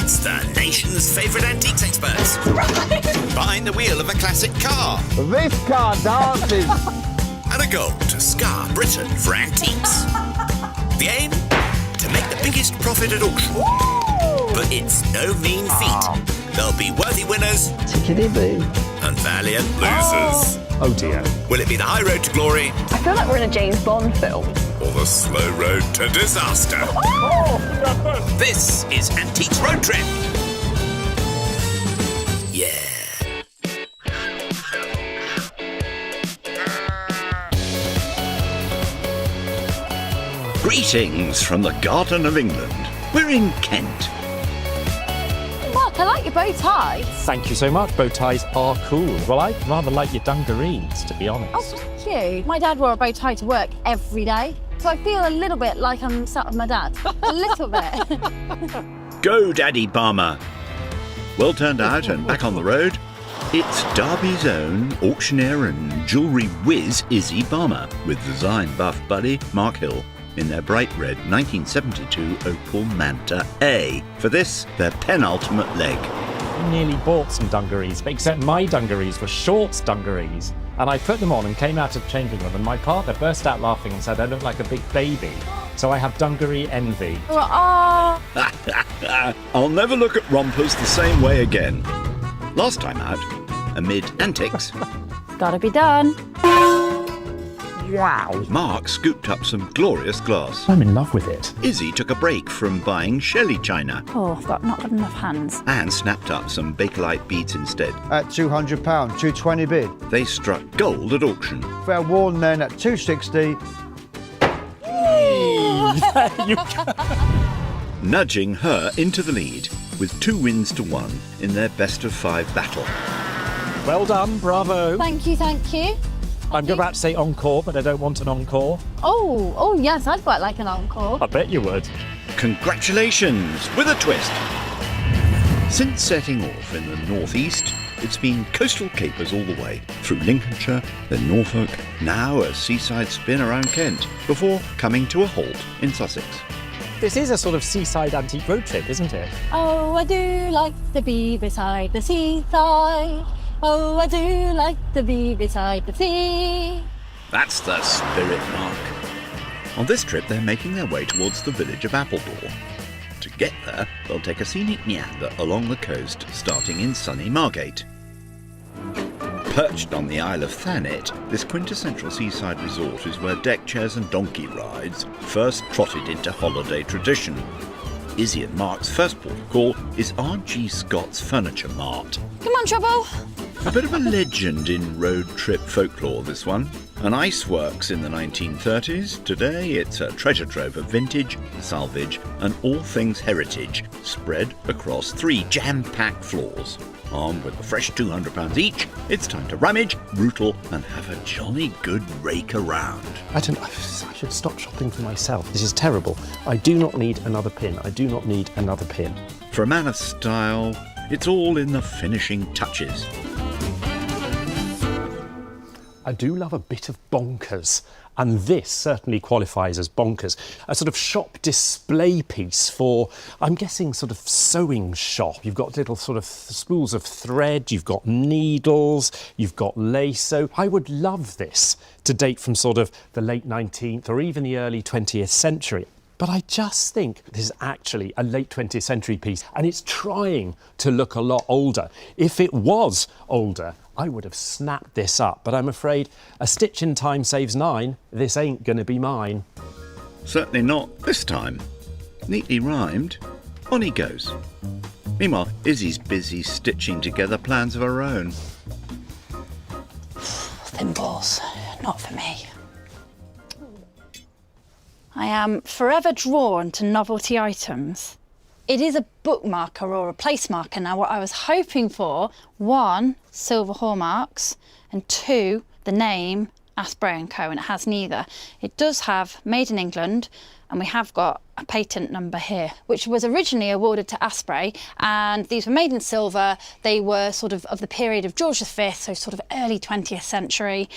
It's the nation's favourite antiques experts. Behind the wheel of a classic car. This car dances. And a goal to scar Britain for antiques. The aim? To make the biggest profit at auction. But it's no mean feat. There'll be worthy winners Tickety-boo. and valiant losers. Oh dear. Will it be the high road to glory I feel like we're in a James Bond film. or the slow road to disaster? This is Antiques Road Trip. Yeah. Greetings from the Garden of England. We're in Kent. Mark, I like your bow tie. Thank you so much. Bow ties are cool. Well, I rather like your dungarees, to be honest. Oh, thank you. My dad wore a bow tie to work every day, so I feel a little bit like I'm sat with my dad. A little bit. Go, Daddy Balmer. Well turned out and back on the road. It's Derby's own auctioneer and jewellery whiz Izzy Balmer with design buff buddy Mark Hill in their bright red 1972 Opel Manta A. For this, their penultimate leg. I nearly bought some dungarees, but except my dungarees were shorts dungarees. And I put them on and came out of changing room, and my partner burst out laughing and said I look like a big baby. So I have dungaree envy. Oh, I'll never look at rompers the same way again. Last time out, amid antics, it's gotta be done. Wow. Mark scooped up some glorious glass. I'm in love with it. Izzy took a break from buying Shelley china Oh, I've got not got enough hands. and snapped up some Bakelite beads instead. At £200, 220 bid. They struck gold at auction. Fair warn then at 260. Nudging her into the lead with 2 wins to 1 in their best-of-5 battle. Well done, bravo. Thank you, thank you. I'm about to say encore, but I don't want an encore. Oh, yes, I'd quite like an encore. I bet you would. Congratulations, with a twist! Since setting off in the northeast, it's been coastal capers all the way, through Lincolnshire, then Norfolk, now a seaside spin around Kent, before coming to a halt in Sussex. This is a sort of seaside antique road trip, isn't it? Oh, I do like to be beside the seaside. Oh, I do like to be beside the sea. That's the spirit, Mark. On this trip, they're making their way towards the village of Appledore. To get there, they'll take a scenic meander along the coast, starting in sunny Margate. Perched on the Isle of Thanet, this quintessential seaside resort is where deck chairs and donkey rides first trotted into holiday tradition. Izzy and Mark's first port of call is R.G. Scott's Furniture Mart. Come on, Trouble. A bit of a legend in road trip folklore, this one. An iceworks in the 1930s. Today, it's a treasure trove of vintage, salvage, and all things heritage, spread across 3 jam-packed floors. Armed with a fresh £200 each, it's time to rummage, rootle, and have a jolly good rake around. I should stop shopping for myself. This is terrible. I do not need another pin. I do not need another pin. For a man of style, it's all in the finishing touches. I do love a bit of bonkers, and this certainly qualifies as bonkers. A sort of shop display piece for, I'm guessing, sort of sewing shop. You've got little sort of spools of thread, you've got needles, you've got lace. So I would love this to date from sort of the late 19th or even the early 20th century. But I just think this is actually a late 20th century piece, and it's trying to look a lot older. If it was older, I would have snapped this up, but I'm afraid a stitch in time saves 9. This ain't going to be mine. Certainly not this time. Neatly rhymed. On he goes. Meanwhile, Izzy's busy stitching together plans of her own. Thimbles, not for me. I am forever drawn to novelty items. It is a bookmarker or a place marker. Now, what I was hoping for, 1, silver hallmarks, and 2, the name Asprey & Co, and it has neither. It does have Made in England, and we have got a patent number here, which was originally awarded to Asprey, and these were made in silver. They were sort of the period of George V, so sort of early 20th century,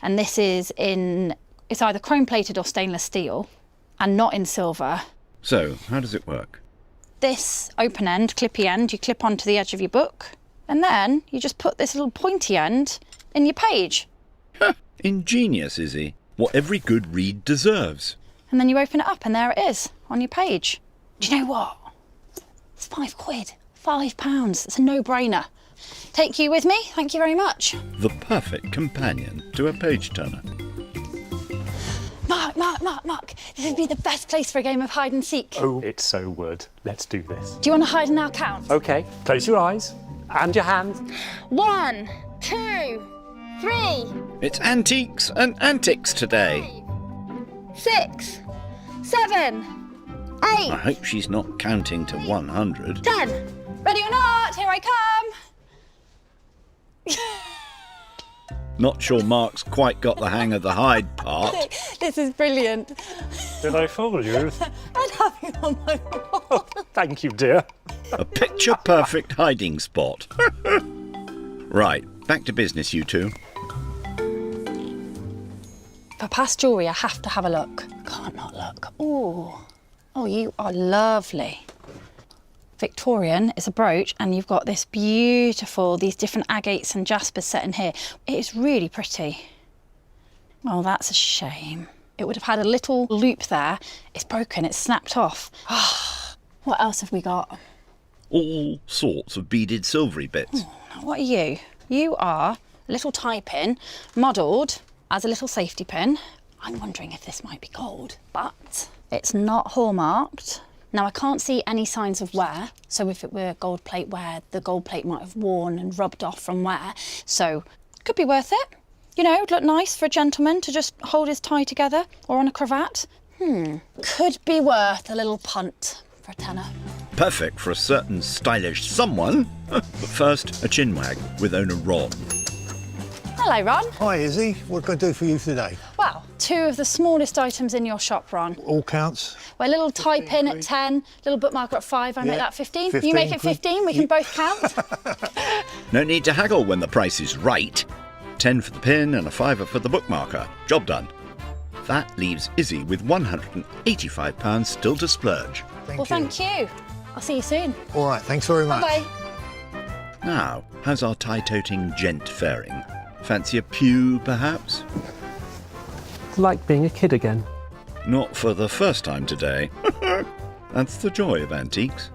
and this is it's either chrome-plated or stainless steel, and not in silver. So, how does it work? this open end, clippy end, you clip onto the edge of your book, and then you just put this little pointy end in your page. Ingenious, Izzy. What every good read deserves. And then you open it up and there it is on your page. Do you know what? It's £5. £5. It's a no-brainer. Take you with me. Thank you very much. The perfect companion to a page turner. Mark. This would be the best place for a game of hide and seek. Oh, it so would. Let's do this. Do you want to hide and I'll count? Okay, close your eyes and your hands. 1, 2, 3, It's antiques and antics today. 6, 7, 8, I hope she's not counting to 100. 10. Ready or not, here I come. Not sure Mark's quite got the hang of the hide part. This is brilliant. Did I fool you? I'd have you on my wall. Thank you, dear. A picture-perfect hiding spot. Right, back to business, you two. For past jewellery, I have to have a look. Can't not look. Oh, you are lovely. Victorian is a brooch, and you've got this beautiful, these different agates and jaspers set in here. It is really pretty. Oh, that's a shame. It would have had a little loop there. It's broken, it's snapped off. What else have we got? All sorts of beaded silvery bits. What are you? You are a little tie pin, modelled as a little safety pin. I'm wondering if this might be gold, but it's not hallmarked. Now, I can't see any signs of wear, so if it were gold plate wear, the gold plate might have worn and rubbed off from wear, so could be worth it. You know, it'd look nice for a gentleman to just hold his tie together, or on a cravat. Could be worth a little punt for a tenner. Perfect for a certain stylish someone. But first, a chinwag with owner Ron. Hello, Ron. Hi, Izzy. What can I do for you today? Well, 2 of the smallest items in your shop, Ron. All counts. Well, a little tie pin at 10, little bookmarker at 5, I make that 15. 15, You make it 15, we can both count. No need to haggle when the price is right. 10 for the pin and a £5 for the bookmarker. Job done. That leaves Izzy with £185 still to splurge. Thank you. I'll see you soon. All right, thanks very much. Bye. Now, how's our tie-toting gent faring? Fancy a pew, perhaps? It's like being a kid again. Not for the first time today. That's the joy of antiques.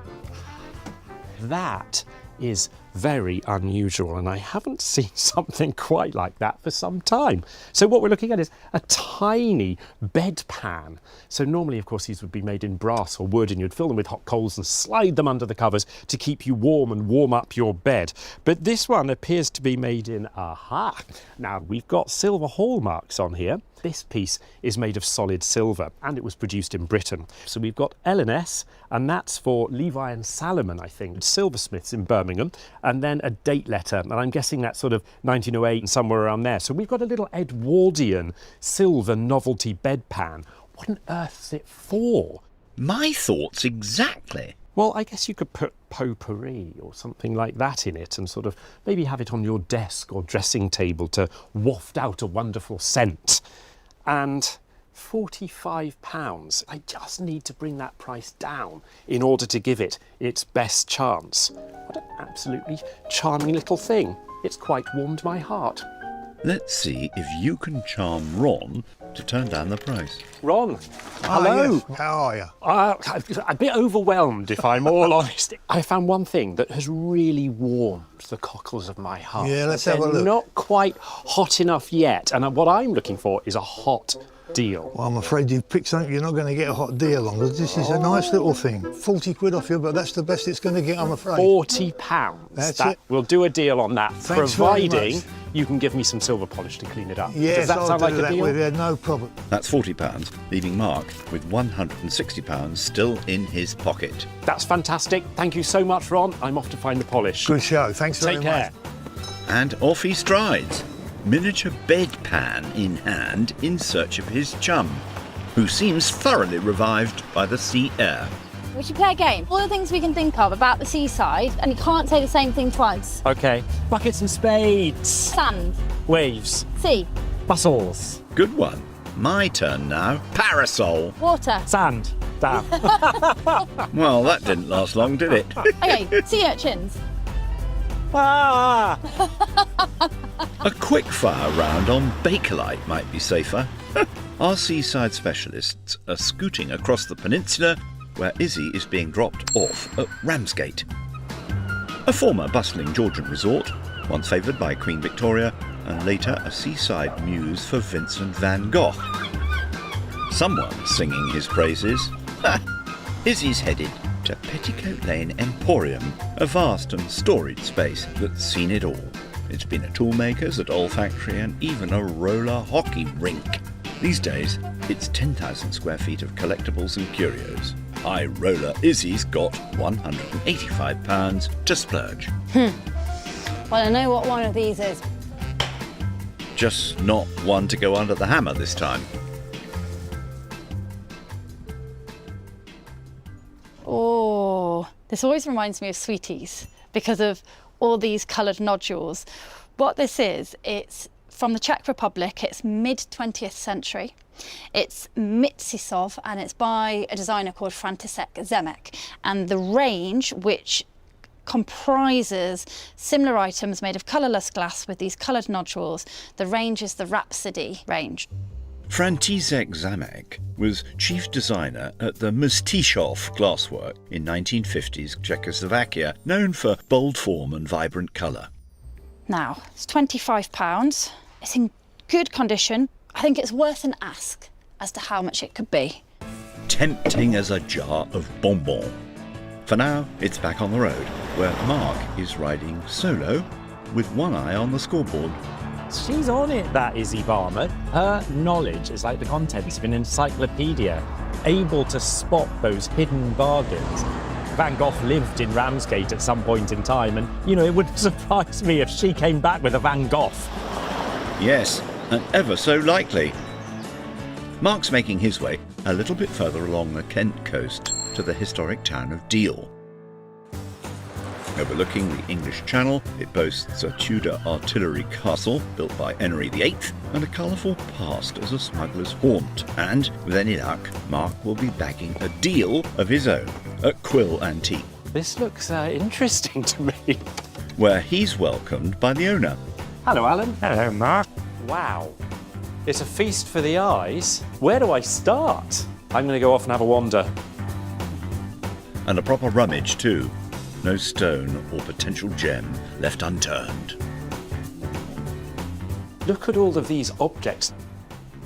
That is very unusual, and I haven't seen something quite like that for some time. So what we're looking at is a tiny bedpan. So normally, of course, these would be made in brass or wood, and you'd fill them with hot coals and slide them under the covers to keep you warm and warm up your bed. But this one appears to be made in, Now, we've got silver hallmarks on here. This piece is made of solid silver, and it was produced in Britain. So we've got L&S, and that's for Levi and Salomon, I think, silversmiths in Birmingham, and then a date letter, and I'm guessing that's sort of 1908 and somewhere around there. So we've got a little Edwardian silver novelty bedpan. What on earth is it for? My thoughts exactly. Well, I guess you could put potpourri or something like that in it and sort of maybe have it on your desk or dressing table to waft out a wonderful scent. And £45. I just need to bring that price down in order to give it its best chance. What an absolutely charming little thing. It's quite warmed my heart. Let's see if you can charm Ron to turn down the price. Ron, Ah, hello. yes. How are you? A bit overwhelmed, if I'm all honest. I found one thing that has really warmed the cockles of my heart. Yeah, let's They're have a look. Not quite hot enough yet, and what I'm looking for is a hot deal. Well, I'm afraid you've picked something you're not going to get a hot deal on, because this is a nice little thing. 40 quid off you, but that's the best it's going to get, I'm afraid. £40. That's it. We'll do a deal on that, Thanks very providing much. you can give me some silver polish to clean it up. Yes, Does that I'll sound do like a that deal? with you, no problem. That's £40, leaving Mark with £160 still in his pocket. That's fantastic. Thank you so much, Ron. I'm off to find the polish. Good show, thanks very Take much. care. And off he strides, miniature bedpan in hand in search of his chum, who seems thoroughly revived by the sea air. We should play a game. All the things we can think of about the seaside, and you can't say the same thing twice. Okay. Buckets and spades. Sand, Waves. sea, Bustles. Good one. My turn now. Parasol. water, Sand. Damn. Well, that didn't last long, did it? Okay, sea urchins. Ah! A quick fire round on Bakelite might be safer. Our seaside specialists are scooting across the peninsula where Izzy is being dropped off at Ramsgate. A former bustling Georgian resort, once favoured by Queen Victoria and later a seaside muse for Vincent van Gogh. Someone's singing his praises. Izzy's headed to Petticoat Lane Emporium, a vast and storied space that's seen it all. It's been a toolmaker's, a doll factory and even a roller hockey rink. These days, it's 10,000 square feet of collectibles and curios. High roller Izzy's got £185 to splurge. Well, I know what one of these is. Just not one to go under the hammer this time. Oh, this always reminds me of Sweeties because of all these coloured nodules. What this is, it's from the Czech Republic, it's mid-20th century. It's Mitsisov and it's by a designer called František Zemek. And the range, which comprises similar items made of colourless glass with these coloured nodules, the range is the Rhapsody range. František Zemek was chief designer at the Mstišov glasswork in 1950s Czechoslovakia, known for bold form and vibrant colour. Now, it's £25. It's in good condition. I think it's worth an ask as to how much it could be. Tempting as a jar of bonbons. For now, it's back on the road, where Mark is riding solo with one eye on the scoreboard. She's on it, that Izzy Barmer. Her knowledge is like the contents of an encyclopedia, able to spot those hidden bargains. Van Gogh lived in Ramsgate at some point in time, and, you know, it would surprise me if she came back with a Van Gogh. Yes, and ever so likely. Mark's making his way a little bit further along the Kent coast to the historic town of Deal. Overlooking the English Channel, it boasts a Tudor artillery castle built by Henry VIII and a colourful past as a smuggler's haunt. And, with any luck, Mark will be bagging a deal of his own at Quill Antique, This looks interesting to me. where he's welcomed by the owner. Hello, Alan. Hello, Mark. Wow. It's a feast for the eyes. Where do I start? I'm going to go off and have a wander. And a proper rummage too. No stone or potential gem left unturned. Look at all of these objects.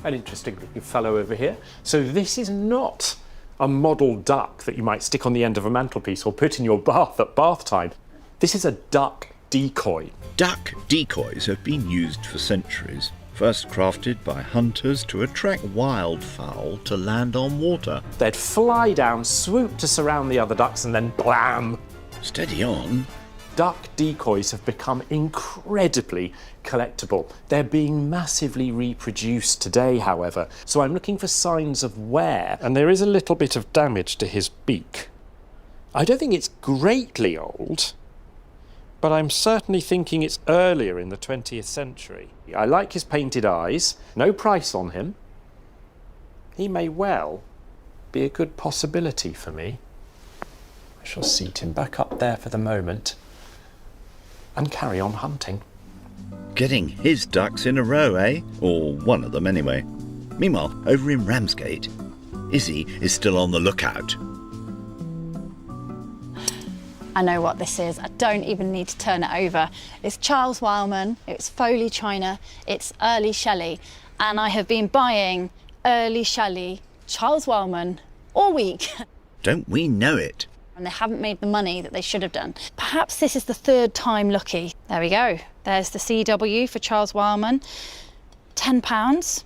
An interesting looking fellow over here. So this is not a model duck that you might stick on the end of a mantelpiece or put in your bath at bath time. This is a duck decoy. Duck decoys have been used for centuries, first crafted by hunters to attract wildfowl to land on water. They'd fly down, swoop to surround the other ducks, and then blam! Steady on. Duck decoys have become incredibly collectible. They're being massively reproduced today, however, so I'm looking for signs of wear, and there is a little bit of damage to his beak. I don't think it's greatly old, but I'm certainly thinking it's earlier in the 20th century. I like his painted eyes. No price on him. He may well be a good possibility for me. I shall seat him back up there for the moment and carry on hunting. Getting his ducks in a row, eh? Or one of them anyway. Meanwhile, over in Ramsgate, Izzy is still on the lookout. I know what this is. I don't even need to turn it over. It's Charles Wildman, it's Foley China, it's Early Shelley. And I have been buying Early Shelley, Charles Wildman, all week. Don't we know it? And they haven't made the money that they should have done. Perhaps this is the third time lucky. There we go. There's the CW for Charles Wildman. £10.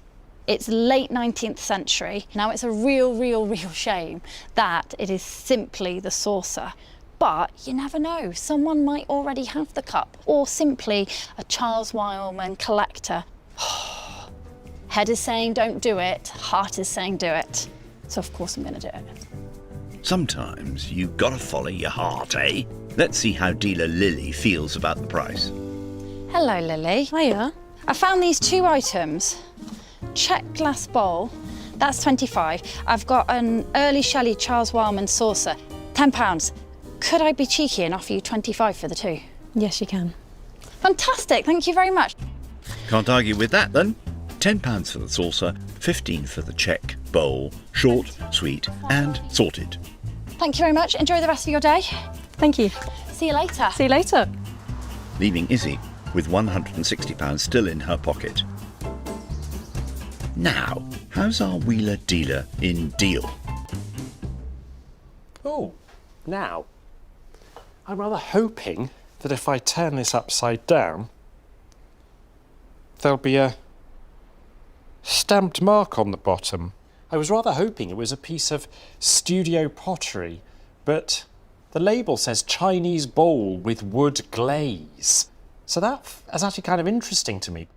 It's late 19th century. Now it's a real shame that it is simply the saucer. But you never know, someone might already have the cup, or simply a Charles Wildman collector. Head is saying don't do it, heart is saying do it. So of course I'm gonna do it. Sometimes you gotta follow your heart, eh? Let's see how dealer Lily feels about the price. Hello, Lily. Hiya. I found these two items. Czech glass bowl. That's 25. I've got an early Shelley Charles Wildman saucer, £10. Could I be cheeky and offer you 25 for the two? Yes, you can. Fantastic, thank you very much. Can't argue with that then. £10 for the saucer, 15 for the check, bowl, short, sweet and sorted. Thank you very much. Enjoy the rest of your day. Thank you. See you later. See you later. Leaving Izzy with £160 still in her pocket. Now, how's our wheeler dealer in deal? Oh, now, I'm rather hoping that if I turn this upside down, there'll be a stamped mark on the bottom. I was rather hoping it was a piece of studio pottery, but the label says Chinese bowl with wood glaze. So that's actually kind of interesting to me.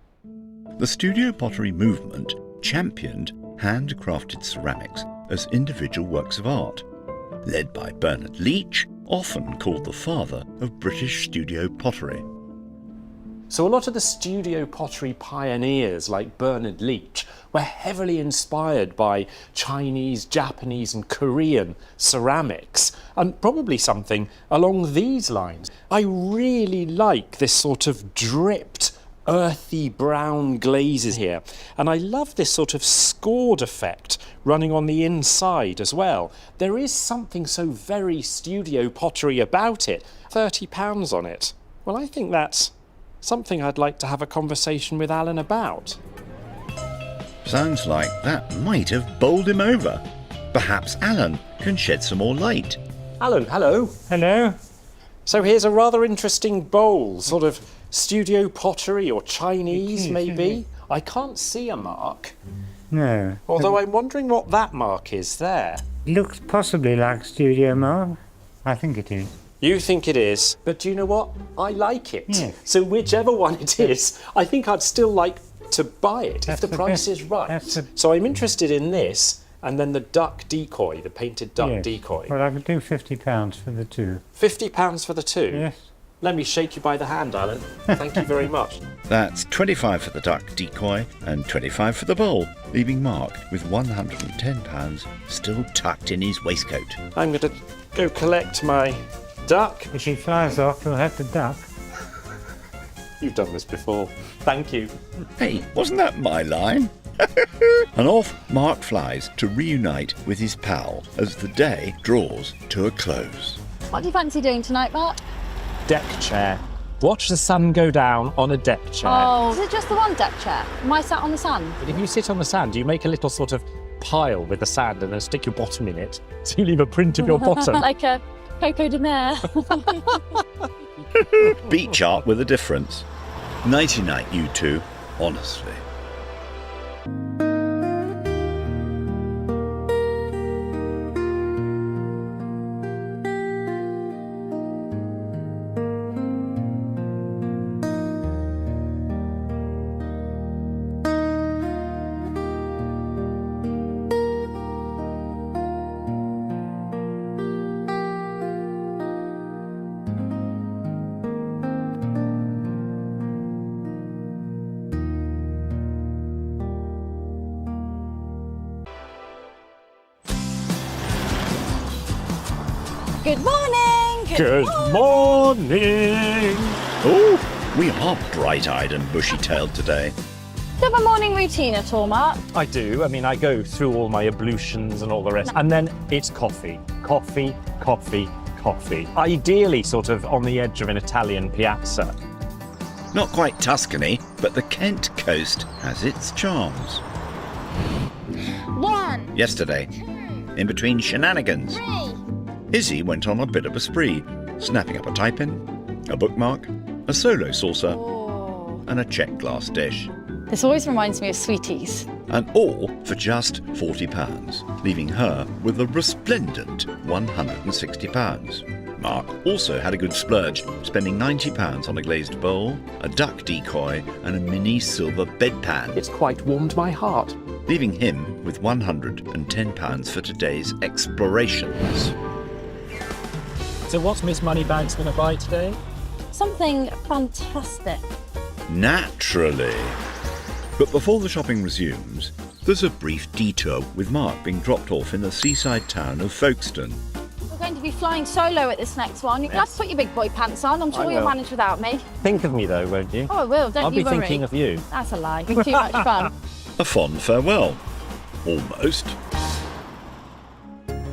The studio pottery movement championed handcrafted ceramics as individual works of art, led by Bernard Leach, often called the father of British studio pottery. So a lot of the studio pottery pioneers like Bernard Leach were heavily inspired by Chinese, Japanese and Korean ceramics, and probably something along these lines. I really like this sort of dripped, earthy brown glazes here, and I love this sort of scored effect running on the inside as well. There is something so very studio pottery about it. £30 on it. Well, I think that's something I'd like to have a conversation with Alan about. Sounds like that might have bowled him over. Perhaps Alan can shed some more light. Alan, hello. Hello? So here's a rather interesting bowl, sort of studio pottery or Chinese maybe. I can't see a mark, No. although I'm wondering what that mark is there. Looks possibly like Studio Mark. I think it is. You think it is, but do you know what? I like it. Yes. So whichever one it is, I think I'd still like to buy it That's if the the price best- is right. that's the- So I'm interested in this and then the duck decoy, the painted duck Yes. decoy. Well, I could do £50 for the two. £50 for the two. Yes. Let me shake you by the hand, Alan. Thank you very much. That's 25 for the duck decoy and 25 for the bowl, leaving Mark with £110 still tucked in his waistcoat. I'm going to go collect my duck. If he flies off, we'll have to duck. You've done this before. Thank you. Hey, wasn't that my line? And off Mark flies to reunite with his pal as the day draws to a close. What do you fancy doing tonight, Mark? Deck chair. Watch the sun go down on a deck chair. Oh, is it just the one deck chair? Am I sat on the sand? But if you sit on the sand, you make a little sort of pile with the sand and then stick your bottom in it. So you leave a print of your bottom. Like a Coco de Mer. Beach art with a difference. Nighty-night, you two, honestly. Good morning. Good morning. Oh, we are bright-eyed and bushy-tailed today. Do you have a morning routine at all, Mark? I do. I mean, I go through all my ablutions and all the rest. And then it's coffee. Coffee, coffee, coffee. Ideally sort of on the edge of an Italian piazza. Not quite Tuscany, but the Kent coast has its charms. 1, Yesterday, in between shenanigans, 3. Izzy went on a bit of a spree, snapping up a tie-pin, a bookmark, a solo saucer, Oh. and a check glass dish. This always reminds me of Sweeties. And all for just £40, leaving her with a resplendent £160. Mark also had a good splurge, spending £90 on a glazed bowl, a duck decoy, and a mini silver bedpan, It's quite warmed my heart. leaving him with £110 for today's explorations. So what's Miss Moneybags going to buy today? Something fantastic. Naturally. But before the shopping resumes, There's a brief detour with Mark being dropped off in the seaside town of Folkestone. We're going to be flying solo at this next one. You'll have to put your big boy pants on. I'm sure you'll manage without me. Think of me though, won't you? Oh, I will. Don't I'll you be worry. thinking of you. That's a lie. It'll be too much fun. A fond farewell. Almost.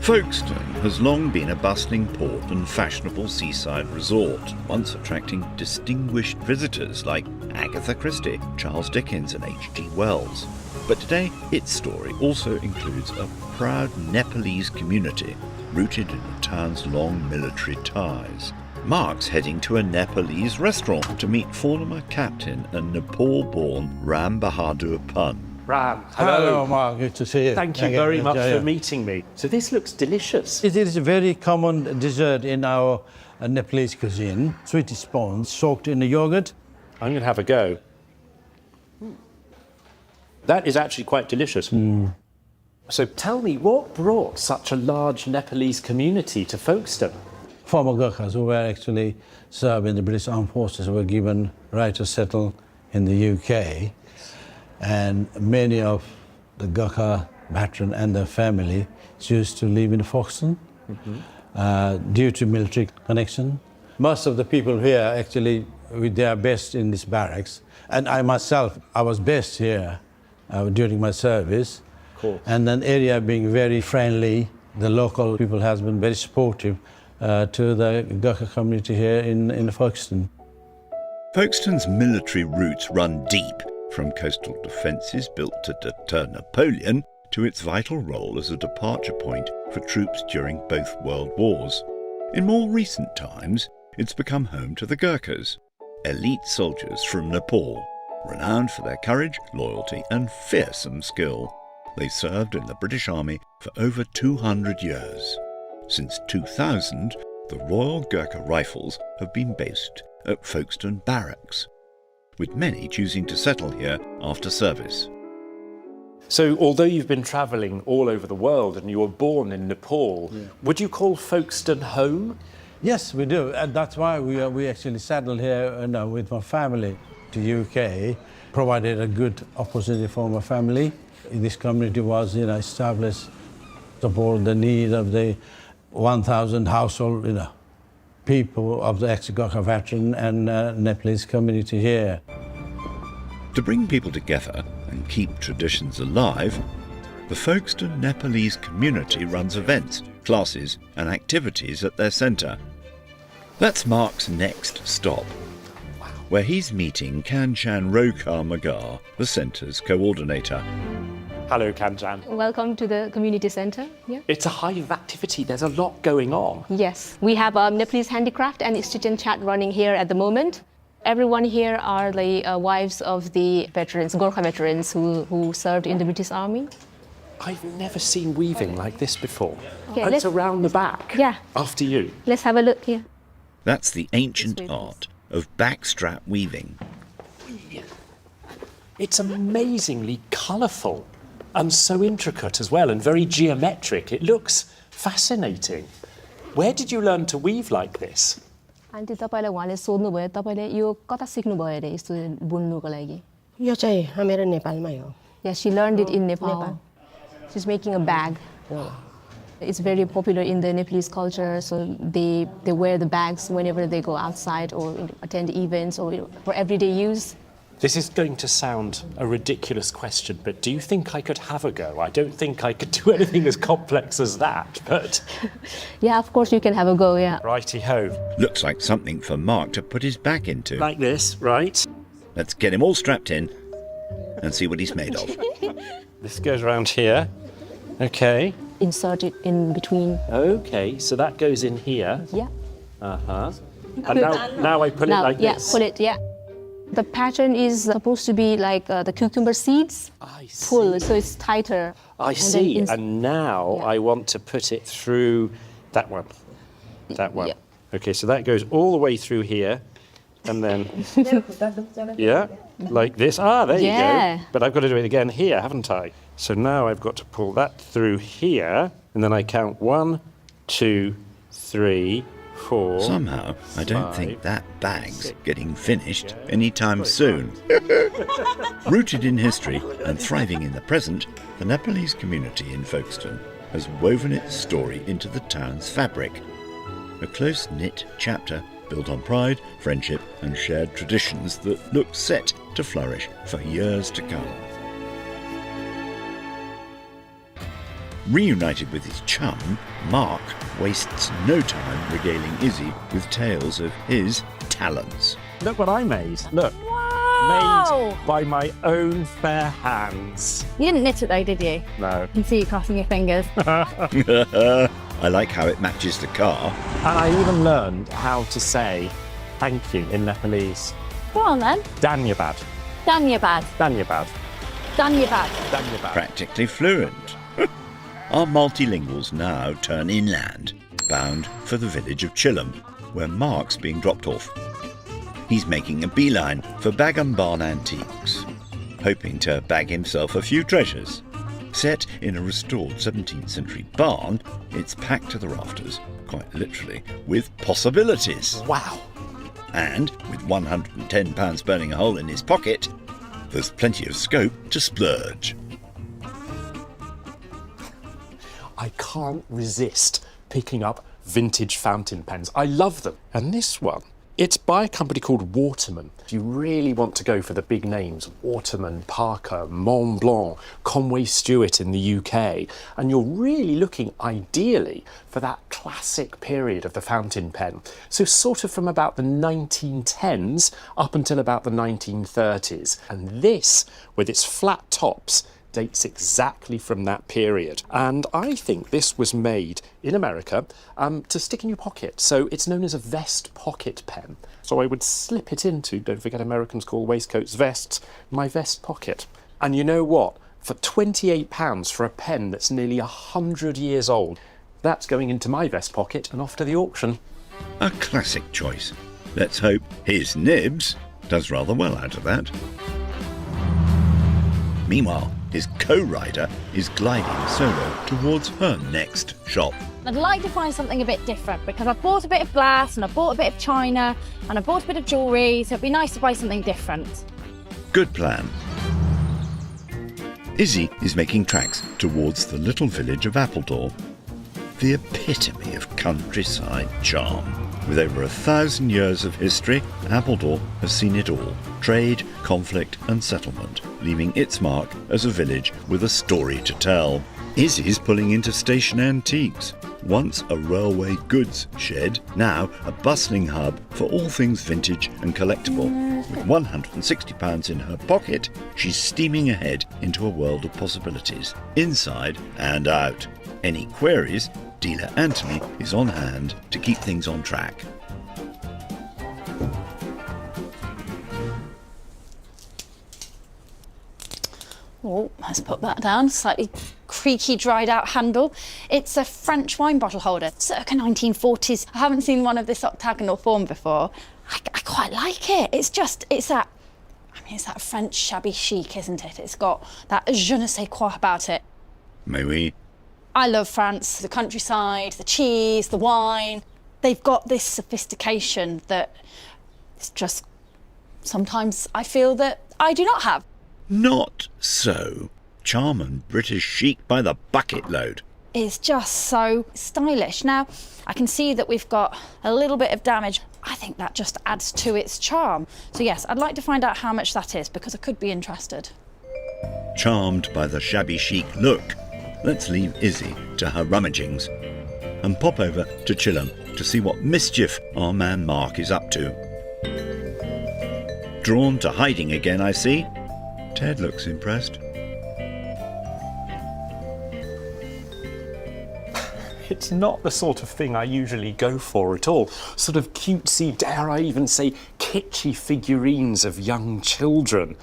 Folkestone has long been a bustling port and fashionable seaside resort, once attracting distinguished visitors like Agatha Christie, Charles Dickens and H.G. Wells. But today, its story also includes a proud Nepalese community rooted in the town's long military ties. Mark's heading to a Nepalese restaurant to meet former captain and Nepal-born Ram Bahadur Pun. Ram, Hello, Mark. Good to see you. Thank you very much for meeting me. So this looks delicious. It is a very common dessert in our Nepalese cuisine. Sweet sponge soaked in the yogurt. I'm going to have a go. That is actually quite delicious. So tell me, what brought such a large Nepalese community to Folkestone? Former Gurkhas who were actually served in the British Armed Forces were given right to settle in the UK. And many of the Gurkha veteran and their family choose to live in Folkestone due to military connection. Most of the people here actually, they are based in this barracks. And I myself, I was based here during my service. Cool. And then area being very friendly, the local people has been very supportive to the Gurkha community here in Folkestone. Folkestone's military roots run deep, from coastal defences built to deter Napoleon to its vital role as a departure point for troops during both world wars. In more recent times, it's become home to the Gurkhas, elite soldiers from Nepal, renowned for their courage, loyalty and fearsome skill. They served in the British Army for over 200 years. Since 2000, the Royal Gurkha Rifles have been based at Folkestone Barracks, with many choosing to settle here after service. So although you've been travelling all over the world and you were born in Nepal, would you call Folkestone home? Yes, we do. And that's why we actually settled here with my family to UK, provided a good opportunity for my family. This community was established to support the need of the 1,000 household people of the ex-Gurkha veteran and Nepalese community here. To bring people together and keep traditions alive, the Folkestone Nepalese community runs events, classes and activities at their centre. That's Mark's next stop, where he's meeting Kanchan Rokar Magar, the centre's coordinator. Hello, Kanchan. Welcome to the community center. Yeah. It's a hive activity. There's a lot going on. Yes, we have Nepalese handicraft and student chat running here at the moment. Everyone here are the wives of the veterans, Gurkha veterans who served in the British Army. I've never seen weaving like this before. Okay, It's around the back. Yeah. After you. Let's have a look here. That's the ancient art of backstrap weaving. It's amazingly colourful and so intricate as well and very geometric. It looks fascinating. Where did you learn to weave like this? Aunty तपाईलाई उहाँले सोध्नुभयो तपाईले यो कता सिक्नुभयो अरे यस्तो बुन्नुको लागि? यो चाहिँ मेरो नेपालमै हो. Yeah, she learned it in Nepal. She's making a bag. It's very popular in the Nepalese culture, so they wear the bags whenever they go outside or attend events or for everyday use. This is going to sound a ridiculous question, but do you think I could have a go? I don't think I could do anything as complex as that, but... Yeah, of course you can have a go, yeah. Righty-ho. Looks like something for Mark to put his back into. Like this, right? Let's get him all strapped in and see what he's made of. This goes around here. Okay. Insert it in between. Okay, so that goes in here. Yeah. Uh-huh. And now I put it like yeah, this. Put it, yeah. The pattern is supposed to be like the cucumber seeds. I see. Pull, so it's tighter. I see. And now I want to put it through that one. That one. Yeah. Okay, so that goes all the way through here. And then, yeah, like this. Ah, there you go. But I've got to do it again here, haven't I? So now I've got to pull that through here. And then I count 1, 2, 3, 4. Somehow, I don't think that bag's getting finished anytime soon. Rooted in history and thriving in the present, the Nepalese community in Folkestone has woven its story into the town's fabric. A close-knit chapter built on pride, friendship and shared traditions that look set to flourish for years to come. Reunited with his chum, Mark wastes no time regaling Izzy with tales of his talents. Look what I made. Look. Wow! Made by my own fair hands. You didn't knit it though, did you? No. I can see you crossing your fingers. I like how it matches the car. And I even learned how to say thank you in Nepalese. Go on then. Dhanyabad. Dhanyabad. Dhanyabad. Dhanyabad. Dhanyabad. Practically fluent. Our multilinguals now turn inland, bound for the village of Chillum, where Mark's being dropped off. He's making a beeline for Bagam Barn Antiques, hoping to bag himself a few treasures. Set in a restored 17th century barn, it's packed to the rafters, quite literally, with possibilities. Wow. And with £110 burning a hole in his pocket, there's plenty of scope to splurge. I can't resist picking up vintage fountain pens. I love them. And this one, it's by a company called Waterman. If you really want to go for the big names, Waterman, Parker, Mont Blanc, Conway Stewart in the UK, and you're really looking ideally for that classic period of the fountain pen. So sort of from about the 1910s up until about the 1930s. And this, with its flat tops, dates exactly from that period. And I think this was made in America to stick in your pocket. So it's known as a vest pocket pen. So I would slip it into, don't forget Americans call waistcoats vests, my vest pocket. And you know what? For £28 for a pen that's nearly 100 years old, that's going into my vest pocket and off to the auction. A classic choice. Let's hope his Nibs does rather well out of that. Meanwhile, his co-rider is gliding solo towards her next shop. I'd like to find something a bit different because I've bought a bit of glass and I've bought a bit of china and I've bought a bit of jewellery, so it'd be nice to buy something different. Good plan. Izzy is making tracks towards the little village of Appledore, the epitome of countryside charm. With over 1,000 years of history, Appledore has seen it all. Trade, conflict and settlement, leaving its mark as a village with a story to tell. Izzy's pulling into Station Antiques, once a railway goods shed, now a bustling hub for all things vintage and collectible. With £160 in her pocket, she's steaming ahead into a world of possibilities, inside and out. Any queries? Dealer Anthony is on hand to keep things on track. Oh, let's put that down. Slightly creaky, dried out handle. It's a French wine bottle holder, circa 1940s. I haven't seen one of this octagonal form before. I quite like it. It's that French shabby chic, isn't it? It's got that je ne sais quoi about it. May we? I love France, the countryside, the cheese, the wine. They've got this sophistication that it's just sometimes I feel that I do not have. Not so. Charm and British chic by the bucket load. It's just so stylish. Now, I can see that we've got a little bit of damage. I think that just adds to its charm. So yes, I'd like to find out how much that is because I could be interested. Charmed by the shabby chic look, let's leave Izzy to her rummagings and pop over to Chillum to see what mischief our man Mark is up to. Drawn to hiding again, I see. Ted looks impressed. It's not the sort of thing I usually go for at all. Sort of cutesy, dare I even say, kitschy figurines of young children.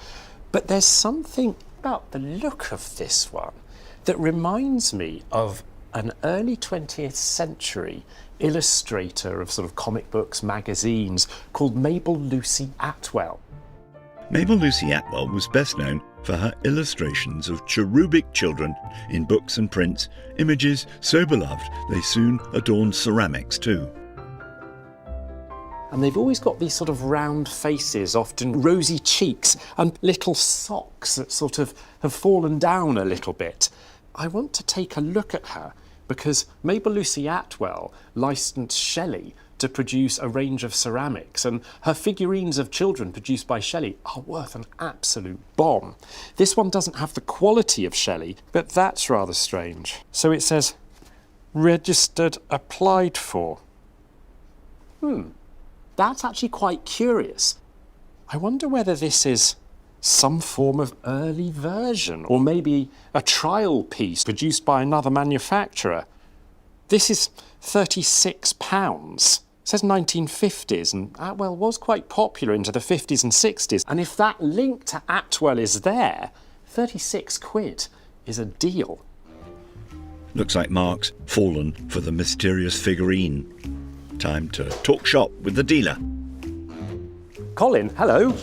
But there's something about the look of this one that reminds me of an early 20th century illustrator of sort of comic books, magazines, called Mabel Lucy Atwell. Mabel Lucy Atwell was best known for her illustrations of cherubic children in books and prints, images so beloved they soon adorned ceramics too. And they've always got these sort of round faces, often rosy cheeks, and little socks that sort of have fallen down a little bit. I want to take a look at her because Mabel Lucy Atwell licensed Shelley to produce a range of ceramics, and her figurines of children produced by Shelley are worth an absolute bomb. This one doesn't have the quality of Shelley, but that's rather strange. So it says, registered, applied for. That's actually quite curious. I wonder whether this is some form of early version, or maybe a trial piece produced by another manufacturer. This is £36. It says 1950s, and Atwell was quite popular into the 50s and 60s. And if that link to Atwell is there, 36 quid is a deal. Looks like Mark's fallen for the mysterious figurine. Time to talk shop with the dealer. Colin, hello.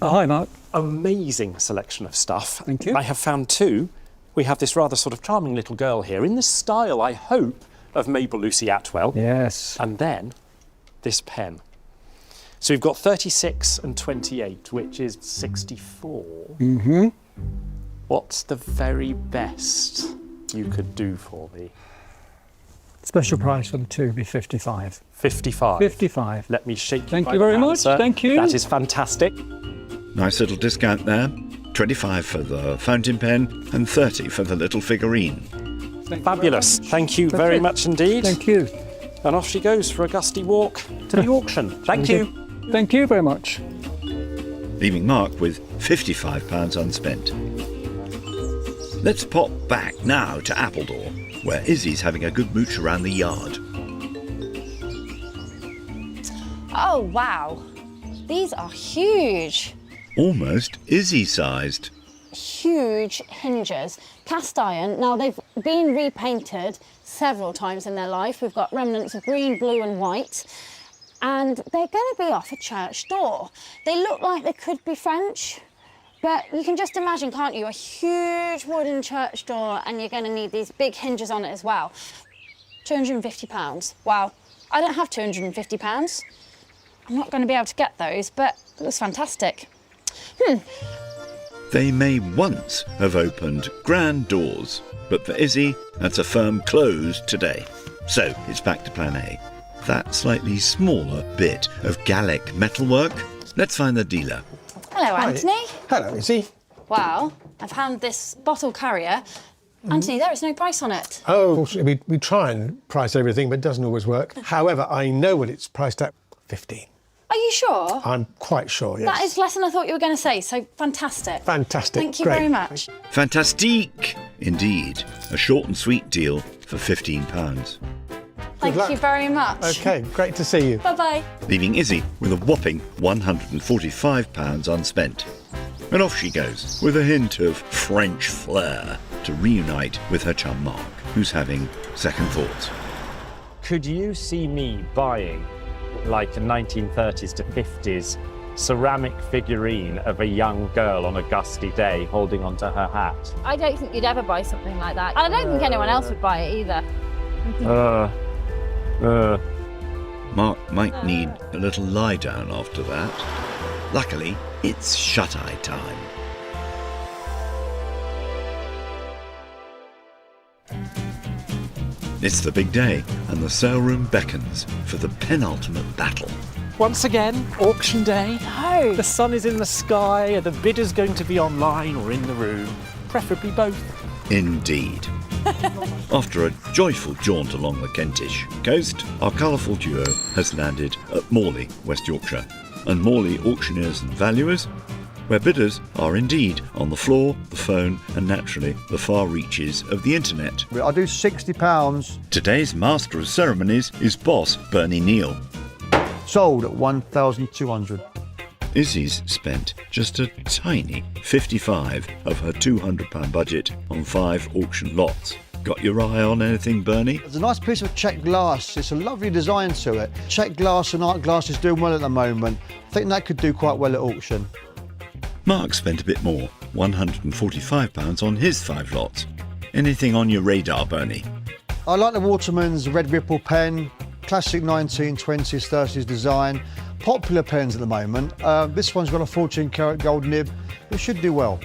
Hi, Mark. Amazing selection of stuff. Thank you. I have found two. We have this rather sort of charming little girl here in the style, I hope, of Mabel Lucy Atwell. Yes. And then this pen. So we've got 36 and 28, which is 64. Mm-hmm. What's the very best you could do for me? Special price for the two would be 55. 55. 55. Let me shake you Thank by you the very hand, much. sir. Thank you. That is fantastic. Nice little discount there. 25 for the fountain pen and 30 for the little figurine. Fabulous. Thank you very much indeed. Thank you. And off she goes for a gusty walk to the auction. Thank you. Thank you very much. Leaving Mark with £55 unspent. Let's pop back now to Appledore, where Izzy's having a good mooch around the yard. Oh, wow. These are huge. Almost Izzy-sized. Huge hinges. Cast iron. Now, they've been repainted several times in their life. We've got remnants of green, blue and white. And they're going to be off a church door. They look like they could be French. But you can just imagine, can't you, a huge wooden church door, and you're going to need these big hinges on it as well. £250. Wow. I don't have £250. I'm not going to be able to get those, but it looks fantastic. They may once have opened grand doors, but for Izzy, that's a firm close today. So it's back to plan A. That slightly smaller bit of Gallic metalwork. Let's find the dealer. Hello, Anthony. Hello, Izzy. Wow, I found this bottle carrier. Anthony, there is no price on it. Oh, unfortunately, we try and price everything, but it doesn't always work. However, I know what it's priced at. 15. Are you sure? I'm quite sure, yes. That is less than I thought you were going to say, so fantastic. Fantastic. Thank you Great. very much. Fantastique! Indeed. A short and sweet deal for £15. Thank luck. you very much. OK, great to see you. Bye-bye. Leaving Izzy with a whopping £145 unspent. And off she goes, with a hint of French flair, to reunite with her chum Mark, who's having second thoughts. Could you see me buying like a 1930s to 50s ceramic figurine of a young girl on a gusty day holding onto her hat? I don't think you'd ever buy something like that. And I don't think anyone else would buy it either. Mark might need a little lie down after that. Luckily, it's shut-eye time. It's the big day, and the sale room beckons for the penultimate battle. Once again, auction day. No. The sun is in the sky. Are the bidders going to be online or in the room? Preferably both. Indeed. After a joyful jaunt along the Kentish coast, our colourful duo has landed at Morley, West Yorkshire. And Morley auctioneers and valuers, where bidders are indeed on the floor, the phone and naturally the far reaches of the internet. I do £60. Today's master of ceremonies is boss Bernie Neal. Sold at 1,200. Izzy's spent just a tiny 55 of her £200 budget on 5 auction lots. Got your eye on anything, Bernie? There's a nice piece of checked glass. It's a lovely design to it. Checked glass and art glass is doing well at the moment. I think that could do quite well at auction. Mark spent a bit more, £145 on his 5 lots. Anything on your radar, Bernie? I like the Waterman's Red Ripple pen, classic 1920s, 30s design. Popular pens at the moment. This one's got a 14-karat gold nib. It should do well.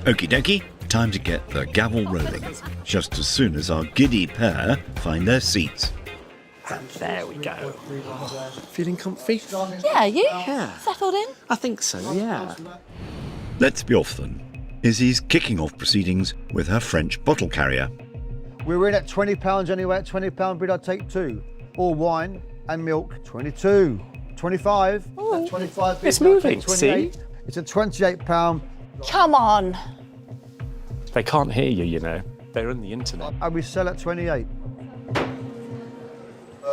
Okie dokie, time to get the gavel rolling, just as soon as our giddy pair find their seats. And there we go. Feeling comfy? Yeah, you? Yeah. Settled in? I think so, yeah. Let's be off then. Izzy's kicking off proceedings with her French bottle carrier. We're in at £20 anyway. At £20 bid, I'd take 2. All wine and milk, 22. 25. At 25 bid, It's I'd take moving, 28. see? It's a £28. Come on. They can't hear you, you know. They're on the internet. And we sell at 28.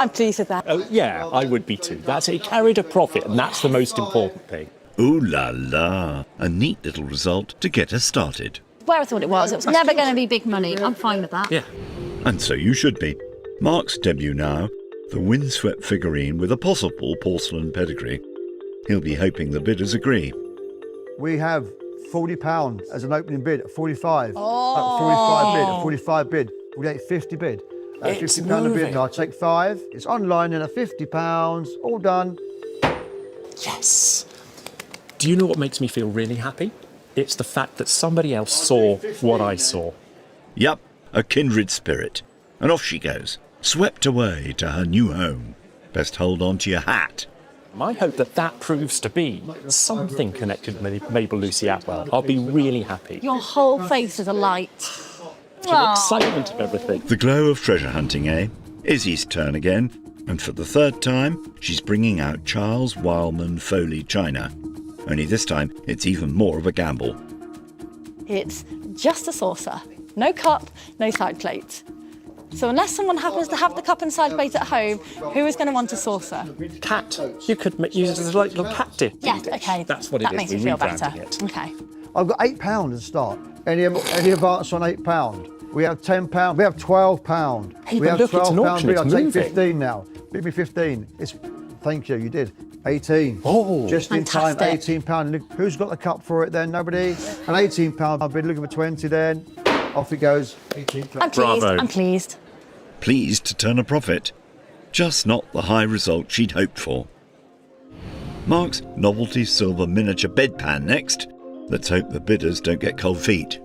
I'm pleased with that. Oh, yeah, I would be too. That's it. Carried a profit, and that's the most important thing. Ooh la la, a neat little result to get us started. Where I thought it was never going to be big money. I'm fine with that. Yeah. And so you should be. Mark's debut now, the windswept figurine with a possible porcelain pedigree. He'll be hoping the bidders agree. We have £40 as an opening bid at 45. At 45 bid, at 45 bid. 48, 50 bid. At It's £50 a bid, moving. and I'll take 5. It's online and at £50. All done. Yes. Do you know what makes me feel really happy? It's the fact that somebody else saw what I saw. Yup, a kindred spirit. And off she goes, swept away to her new home. Best hold on to your hat. I hope that that proves to be something connected with Mabel Lucy Atwell. I'll be really happy. Your whole face is alight. The excitement of everything. The glow of treasure hunting, eh? Izzy's turn again. And for the third time, she's bringing out Charles Wildman Foley china. Only this time, it's even more of a gamble. It's just a saucer. No cup, no side plate. So unless someone happens to have the cup and side plate at home, who is going to want a saucer? Cat. You could use it as a little cat dish. Yeah, okay. That's what it that is. makes We're me feel rebranding better. it. Okay. I've got £8 to start. Any advance on £8? We have £10. We have £12. Hey, we but have look, it's an £12 auction, bid. it's I'll take moving. 15 now. Bid me 15. Thank you, you did. 18. Oh, just in time, fantastic. £18. Look, who's got the cup for it then? Nobody? An £18 bid, looking for 20 then. Off it goes. 18. I'm pleased. Bravo. I'm pleased. Pleased to turn a profit. Just not the high result she'd hoped for. Mark's novelty silver miniature bedpan next. Let's hope the bidders don't get cold feet.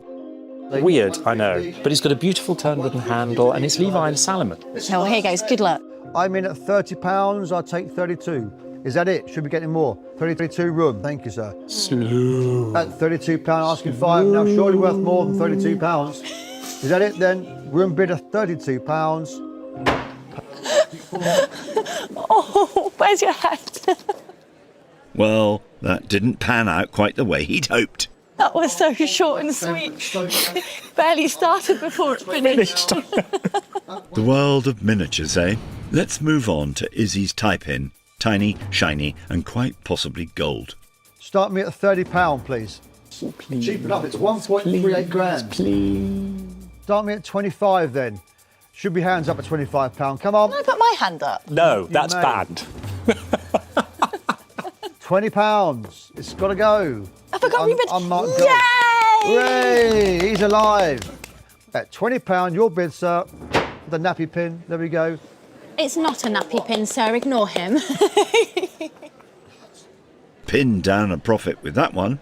Weird, I know. But it's got a beautiful turned wooden handle and it's Levi and Salomon. Oh, here goes. Good luck. I'm in at £30. I'll take 32. Is that it? Should be getting more. 32 room. Thank you, sir. Slow. At £32, asking 5. Now, surely worth more than £32. Is that it then? Room bid of £32. Oh, where's your head? Well, that didn't pan out quite the way he'd hoped. That was so short and sweet. Barely started before it finished. The world of miniatures, eh? Let's move on to Izzy's tie-pin. Tiny, shiny, and quite possibly gold. Start me at £30, please. Please. Cheap enough. It's 1.38 grand. Please. Start me at 25 then. Should be hands up at £25. Come on. Can I put my hand up? No, that's may. banned. £20. It's got to go. I forgot we bid. I'm Mark Gold. Yay! Hooray! He's alive. At £20, your bid, sir. The nappy pin. There we go. It's not a nappy pin, sir. Ignore him. Pinned down a profit with that one.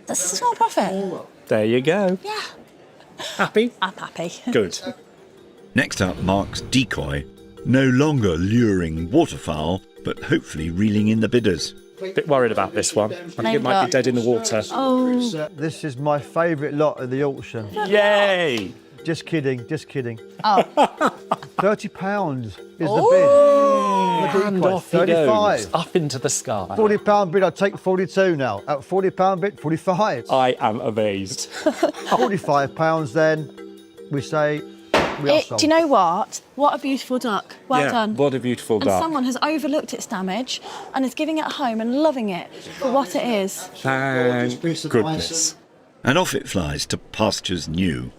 That's a small profit. There you go. Yeah. Happy? I'm happy. Good. Next up, Mark's decoy. No longer luring waterfowl, but hopefully reeling in the bidders. Bit worried about this one. I think it might be dead in the water. Oh. This is my favourite lot of the auction. Yay! Just kidding, just kidding. Oh. £30 is the bid. And decoy, off he 35. goes, up into the sky. £40 bid, I'll take 42 now. At £40 bid, 45. I am amazed. £45 then, we say, we are sold. Do you know what? What a beautiful duck. Well done. What a beautiful And duck. someone has overlooked its damage and is giving it a home and loving it for what it is. Thank goodness. And off it flies to pastures new.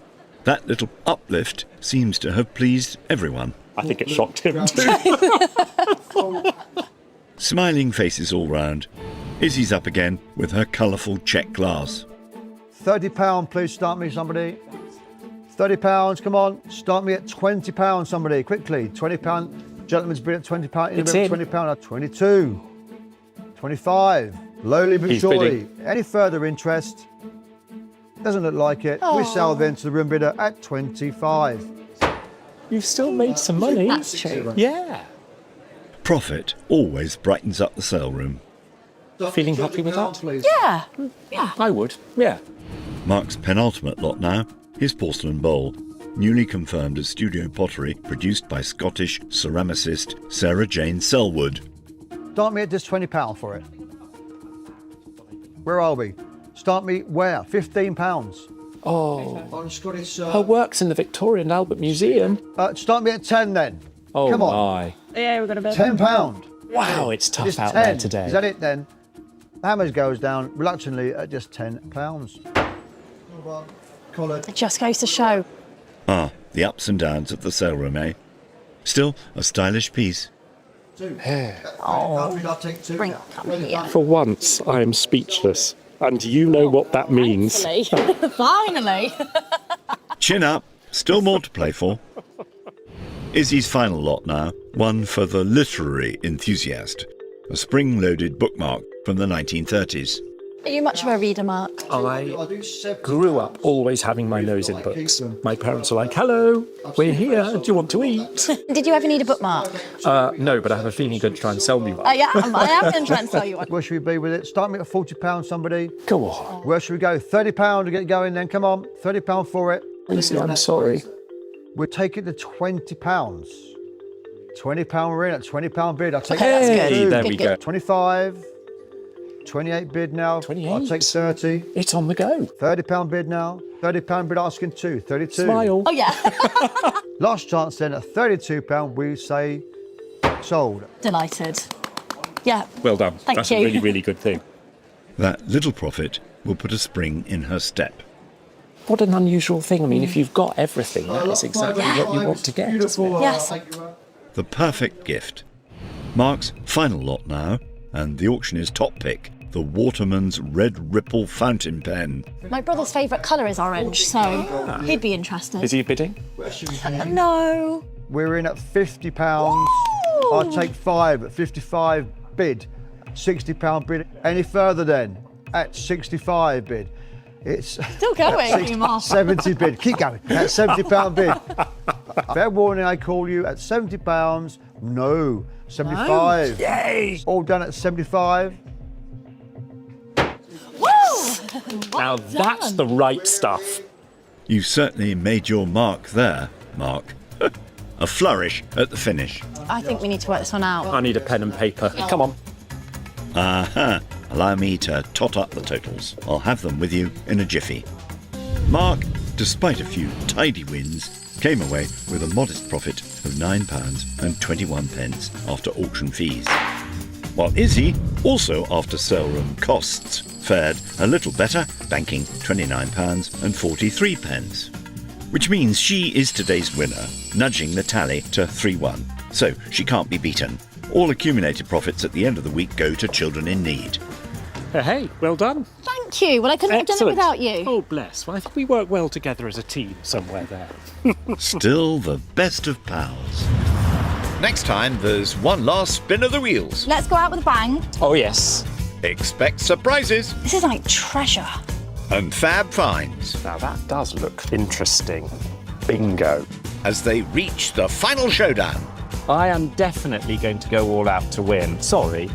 That little uplift seems to have pleased everyone. I think it shocked him too. Smiling faces all round. Izzy's up again with her colourful check glass. £30, please start me, somebody. £30, come on. Start me at £20, somebody, quickly. £20, Gentleman's bid at £20. It's in. £20. 22. 25. Slowly but He's surely. bidding. Any further interest? Doesn't look like it. We sell then to the room bidder at 25. You've still made some money. That's true. Yeah. Profit always brightens up the sale room. Feeling happy with that? Please. Yeah. Yeah. I would. Yeah. Mark's penultimate lot now, his porcelain bowl, newly confirmed as studio pottery produced by Scottish ceramicist Sarah Jane Selwood. Start me at just £20 for it. Where are we? Start me where? £15. Oh. On Scottish. Her work's in the Victoria and Albert Museum. Start me at 10 then. Oh Come on. my. Yeah, we're going to bed. £10. Wow, it's tough Just out 10. there today. Is that it then? The hammers goes down reluctantly at just £10. It just goes to show. Ah, the ups and downs of the sale room, eh? Still a stylish piece. I'll take two. Bring come here. For once, I am speechless. And you know what that means. Finally. Chin up, still more to play for. Izzy's final lot now, one for the literary enthusiast. A spring-loaded bookmark from the 1930s. Are you much of a reader, Mark? I grew up always having my nose in books. My parents were like, hello, we're here, do you want to eat? Did you ever need a bookmark? No, but I have a feeling you're going to try and sell me one. Yeah, I am going to try and sell you one. Where should we be with it? Start me at £40, somebody. Go on. Where should we go? £30 to get going then. Come on, £30 for it. Listen, I'm sorry. We'll take it to £20. £20 we're in at £20 bid. I'll take Okay, that's good. There Good, we good. go. 25. 28 bid now. 28. I'll take 30. It's on the go. £30 bid now. £30 bid asking 2. 32. Smile. Oh, yeah. Last chance then at £32 we say sold. Delighted. Yeah. Well done. Thank That's you. a really, really good thing. That little profit will put a spring in her step. What an unusual thing. I mean, if you've got everything, that is exactly what you want to get. Beautiful. Yes. The perfect gift. Mark's final lot now, and the auctioneer's top pick, the Waterman's Red Ripple fountain pen. My brother's favourite colour is orange, so he'd be interested. Is he bidding? No. We're in at £50. I'll take 5 at 55 bid. £60 bid. Any further then? At 65 bid. It's Still going. 70 bid. Keep going. At £70 bid. Fair warning, I call you at £70. No. 75. No. Yay! All done at 75. Woo! Now that's the right stuff. You certainly made your mark there, Mark. A flourish at the finish. I think we need to work this one out. I need a pen and paper. Come on. Aha! Allow me to tot up the totals. I'll have them with you in a jiffy. Mark, despite a few tidy wins, came away with a modest profit of £9.21 after auction fees. While Izzy, also after sale room costs, fared a little better, banking £29.43. Which means she is today's winner, nudging the tally to 3-1. So she can't be beaten. All accumulated profits at the end of the week go to children in need. Hey, well done. Thank you. Well, I couldn't have done it without you. Oh, bless. Well, I think we work well together as a team somewhere there. Still the best of pals. Next time, there's one last spin of the wheels. Let's go out with a bang. Oh, yes. Expect surprises This is like treasure. and fab finds Now that does look interesting. Bingo. as they reach the final showdown. I am definitely going to go all out to win. Sorry,